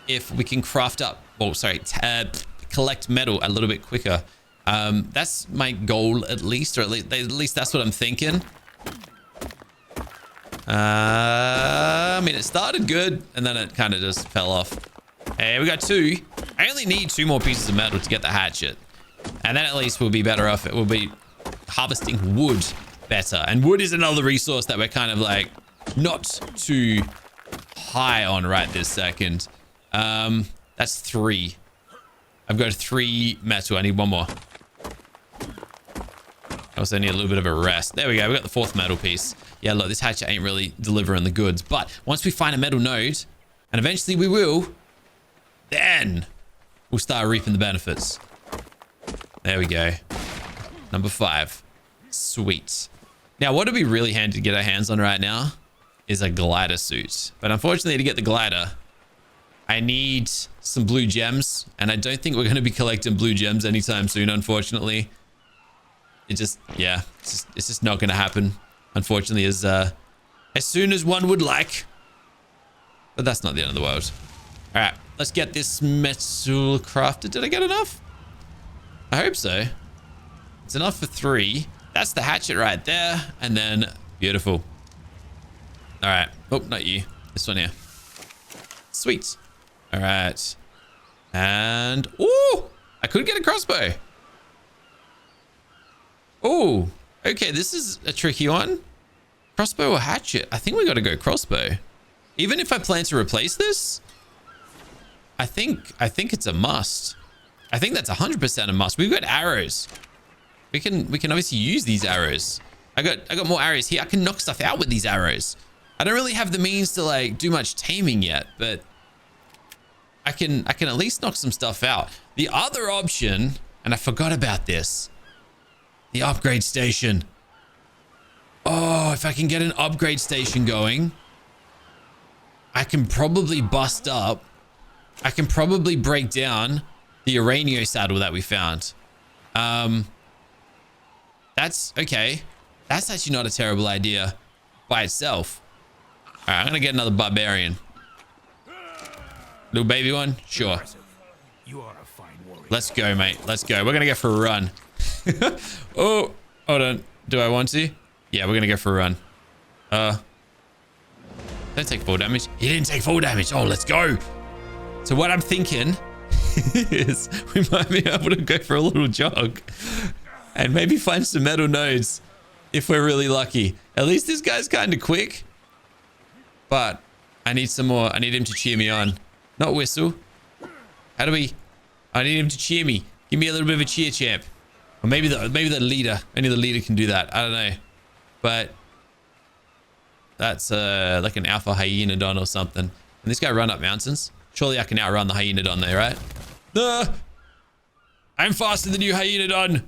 [SPEAKER 1] if we can craft up, collect metal a little bit quicker. That's my goal at least, or at least that's what I'm thinking. I mean, it started good and then it kind of just fell off. Hey, we got 2. I only need 2 more pieces of metal to get the hatchet. And then at least we'll be better off. It will be harvesting wood better. And wood is another resource that we're kind of like not too high on right this second. That's 3. I've got 3 metal. I need 1 more. I also need a little bit of a rest. There we go. We got the 4th metal piece. Yeah, look, this hatchet ain't really delivering the goods. But once we find a metal node, and eventually we will, then we'll start reaping the benefits. There we go. Number 5. Sweet. Now, what would be really handy to get our hands on right now is a glider suit. But unfortunately, to get the glider, I need some blue gems. And I don't think we're going to be collecting blue gems anytime soon, unfortunately. It just, yeah, it's just not going to happen, unfortunately, as soon as one would like. But that's not the end of the world. All right, let's get this metal crafted. Did I get enough? I hope so. It's enough for 3. That's the hatchet right there. And then, beautiful. All right. Oh, not you. This one here. Sweet. All right. And, ooh, I could get a crossbow. Oh, okay. This is a tricky one. Crossbow or hatchet? I think we got to go crossbow. Even if I plan to replace this, I think it's a must. I think that's 100% a must. We've got arrows. We can obviously use these arrows. I got more arrows here. I can knock stuff out with these arrows. I don't really have the means to like do much taming yet, but I can at least knock some stuff out. The other option, and I forgot about this, the upgrade station. Oh, if I can get an upgrade station going, I can probably bust up. I can probably break down the Uranio saddle that we found. That's okay. That's actually not a terrible idea by itself. All right, I'm gonna get another barbarian. Little baby one, sure.
[SPEAKER 3] You are a fine warrior.
[SPEAKER 1] Let's go, mate. Let's go. We're gonna go for a run. Oh, hold on. Do I want to? Yeah, we're gonna go for a run. Don't take full damage. He didn't take full damage. Oh, let's go. So what I'm thinking is we might be able to go for a little jog and maybe find some metal nodes if we're really lucky. At least this guy's kind of quick, but I need some more. I need him to cheer me on, not whistle. How do we? I need him to cheer me. Give me a little bit of a cheer, champ. Or maybe the leader. Only the leader can do that. I don't know, but that's like an alpha hyenodon or something. And this guy run up mountains. Surely I can outrun the hyenodon there, right? I'm faster than you, Hyenodon.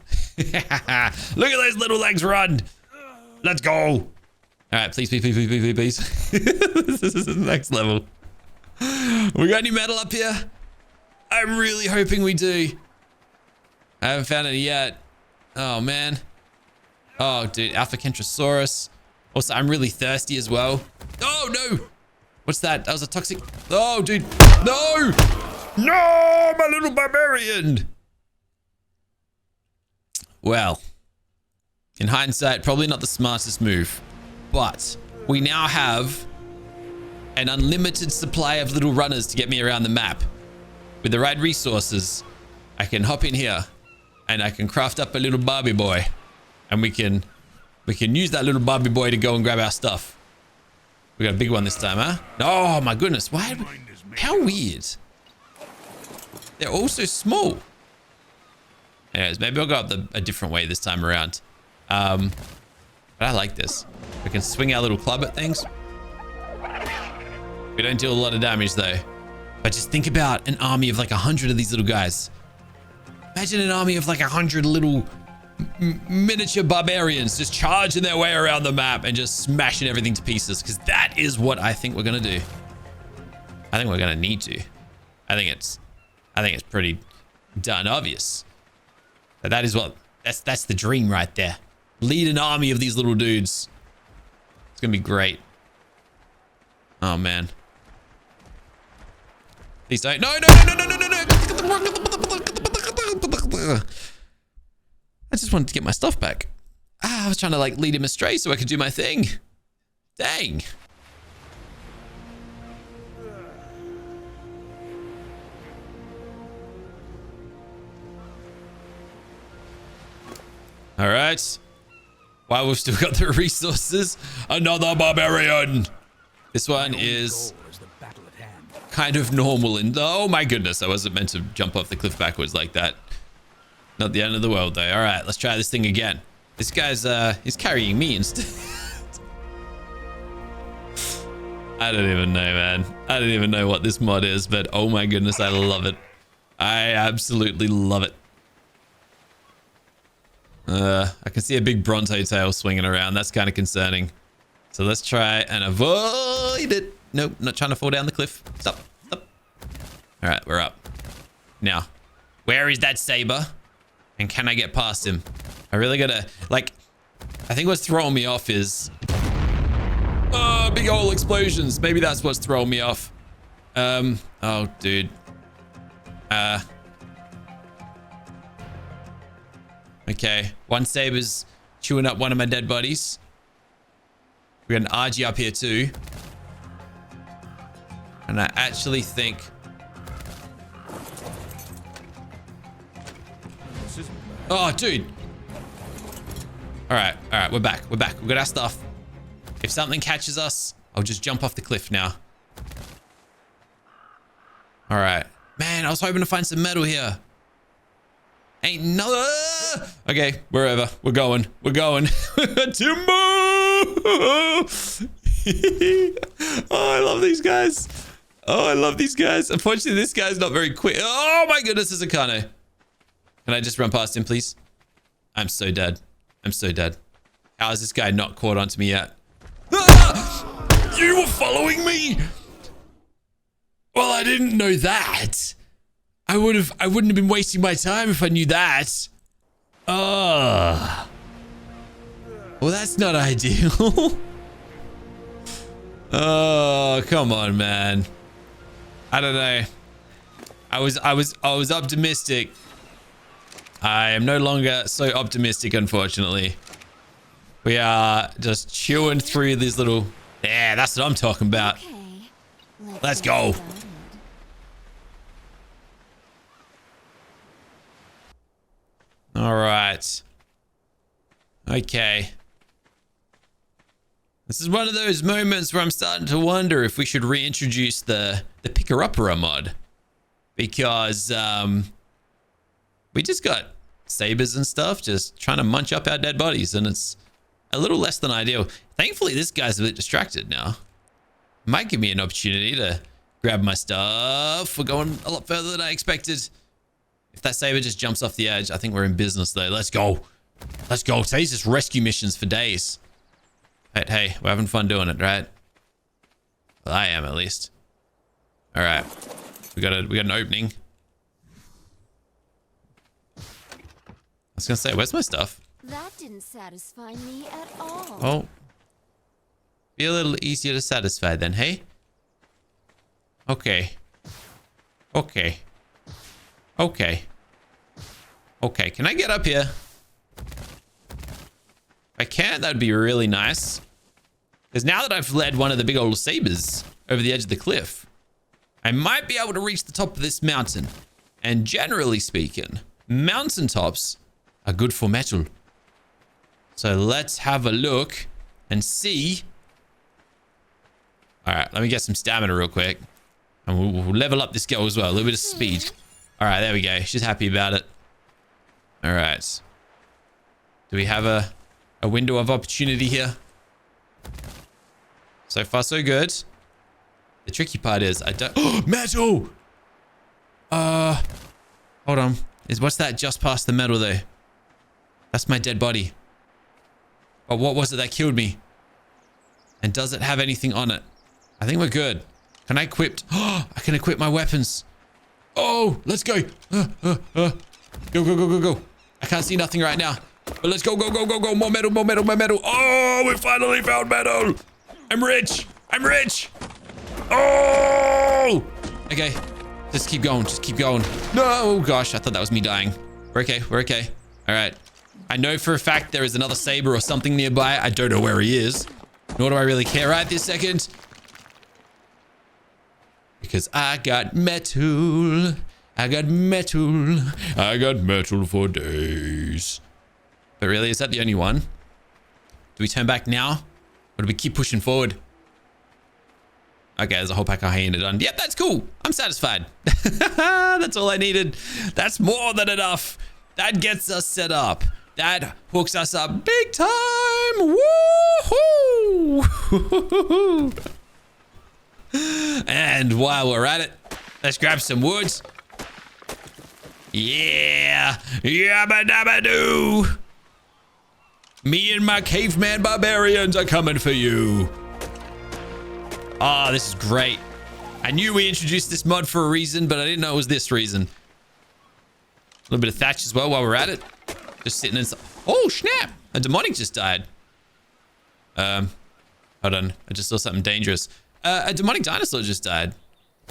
[SPEAKER 1] Look at those little legs run. Let's go. All right, please, please, please, please, please, please. This is the next level. We got any metal up here? I'm really hoping we do. I haven't found any yet. Oh, man. Oh, dude, Alpha Kentrosaurus. Also, I'm really thirsty as well. Oh, no. What's that? That was a toxic... Oh, dude. No. No, my little barbarian. Well, in hindsight, probably not the smartest move. But we now have an unlimited supply of little runners to get me around the map. With the right resources, I can hop in here and I can craft up a little Barbie boy. And we can use that little Barbie boy to go and grab our stuff. We got a big one this time, huh? Oh my goodness, why? How weird. They're all so small. Anyways, maybe I'll go up a different way this time around. But I like this. We can swing our little club at things. We don't deal a lot of damage though. But just think about an army of like 100 of these little guys. Imagine an army of like 100 little miniature barbarians just charging their way around the map and just smashing everything to pieces, because that is what I think we're gonna do. I think we're gonna need to. I think it's pretty darn obvious that is what that's the dream right there. Lead an army of these little dudes. It's gonna be great. Oh man. Please don't. No. I just wanted to get my stuff back. I was trying to like lead him astray so I could do my thing. Dang. All right. While we've still got the resources, another barbarian. This one is kind of normal and oh my goodness, I wasn't meant to jump off the cliff backwards like that. Not the end of the world though. All right, let's try this thing again. This guy's he's carrying me instead. I don't even know, man. I don't even know what this mod is, but oh my goodness, I love it. I absolutely love it. I can see a big Bronto tail swinging around. That's kind of concerning. So let's try and avoid it. Nope, not trying to fall down the cliff. Stop. All right, we're up. Now, where is that saber? And can I get past him? I really gotta, like, I think what's throwing me off is... big old explosions. Maybe that's what's throwing me off. Oh, dude. Okay, one saber's chewing up one of my dead bodies. We got an RG up here too. And I actually think... Oh, dude. All right, we're back. We got our stuff. If something catches us, I'll just jump off the cliff now. All right. Man, I was hoping to find some metal here. Ain't no... Okay, wherever. We're going. Timber! Oh, I love these guys. Unfortunately, this guy's not very quick. Oh my goodness, there's a Kano. Can I just run past him, please? I'm so dead. How is this guy not caught onto me yet? Ah! You were following me? Well, I didn't know that. I wouldn't have been wasting my time if I knew that. Well, that's not ideal. Oh, come on, man. I don't know. I was optimistic. I am no longer so optimistic, unfortunately. We are just chewing through these little... Yeah, that's what I'm talking about.
[SPEAKER 2] Okay,
[SPEAKER 1] Let's go.
[SPEAKER 2] started.
[SPEAKER 1] All right. Okay. This is one of those moments where I'm starting to wonder if we should reintroduce the picker-upper mod. Because we just got sabers and stuff just trying to munch up our dead bodies, and it's a little less than ideal. Thankfully, this guy's a bit distracted now. Might give me an opportunity to grab my stuff. We're going a lot further than I expected. If that saber just jumps off the edge, I think we're in business though. Let's go. Let's go. Today's just rescue missions for days. But hey, we're having fun doing it, right? Well, I am at least. All right. We got an opening. I was gonna say, where's my stuff?
[SPEAKER 2] That didn't satisfy me at all.
[SPEAKER 1] Oh. Be a little easier to satisfy then, hey? Okay. Okay. Okay. Okay, can I get up here? If I can, that'd be really nice. Because now that I've led one of the big old sabers over the edge of the cliff, I might be able to reach the top of this mountain. And generally speaking, mountaintops are good for metal. So let's have a look and see. All right, let me get some stamina real quick. And we'll level up this girl as well. A little bit of speed. All right, there we go. She's happy about it. All right. Do we have a window of opportunity here? So far, so good. The tricky part is I don't... Oh, metal! Hold on. What's that just past the metal, though? That's my dead body. But what was it that killed me? And does it have anything on it? I think we're good. Can I equip? Oh, I can equip my weapons. Oh, let's go. Go, go, go, go, go. I can't see nothing right now. But let's go, go, go, go, go. More metal, more metal, more metal. Oh, we finally found metal. I'm rich. I'm rich. Oh. Okay. Just keep going. Just keep going. No, gosh. I thought that was me dying. We're okay. We're okay. All right. I know for a fact there is another saber or something nearby. I don't know where he is. Nor do I really care right this second. Because I got metal. I got metal. I got metal for days. But really, is that the only one? Do we turn back now? Or do we keep pushing forward? Okay, there's a whole pack of hyena done. Yep, that's cool. I'm satisfied. That's all I needed. That's more than enough. That gets us set up. That hooks us up big time. Woohoo! And while we're at it, let's grab some wood. Yeah. Yabba dabba doo. Me and my caveman barbarians are coming for you. Ah, this is great. I knew we introduced this mod for a reason, but I didn't know it was this reason. A little bit of thatch as well while we're at it. Just sitting in... Oh, snap. A demonic just died. Hold on. I just saw something dangerous. A demonic dinosaur just died.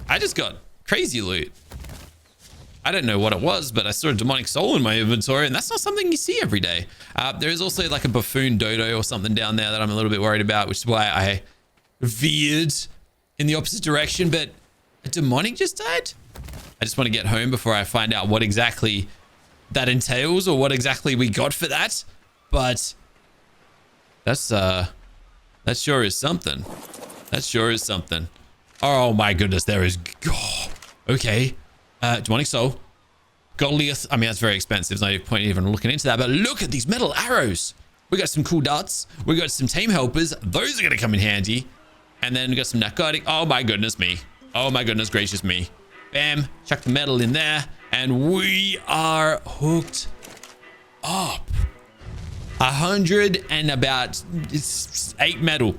[SPEAKER 1] I just got crazy loot. I don't know what it was, but I saw a demonic soul in my inventory, and that's not something you see every day. There is also like a buffoon dodo or something down there that I'm a little bit worried about, which is why I veered in the opposite direction. But a demonic just died? I just want to get home before I find out what exactly that entails or what exactly we got for that. But that's that sure is something. That sure is something. Oh my goodness, there is... Oh, okay. Demonic soul. Goliath. I mean, that's very expensive. There's no point even looking into that. But look at these metal arrows. We got some cool darts. We got some tame helpers. Those are going to come in handy. And then we got some narcotic. Oh my goodness me. Oh my goodness gracious me. Bam. Chuck the metal in there. And we are hooked up. 100 and about 8 metal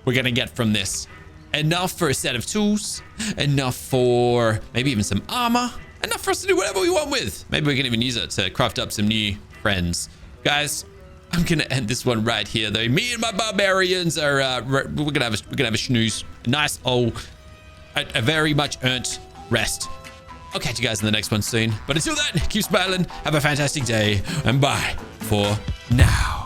[SPEAKER 1] we're going to get from this. Enough for a set of tools. Enough for maybe even some armor. Enough for us to do whatever we want with. Maybe we can even use it to craft up some new friends. Guys, I'm going to end this one right here, though. Me and my barbarians are... we're going to have a snooze. A nice old... A very much earned rest. I'll catch you guys in the next one soon. But until then, keep smiling. Have a fantastic day. And bye for now.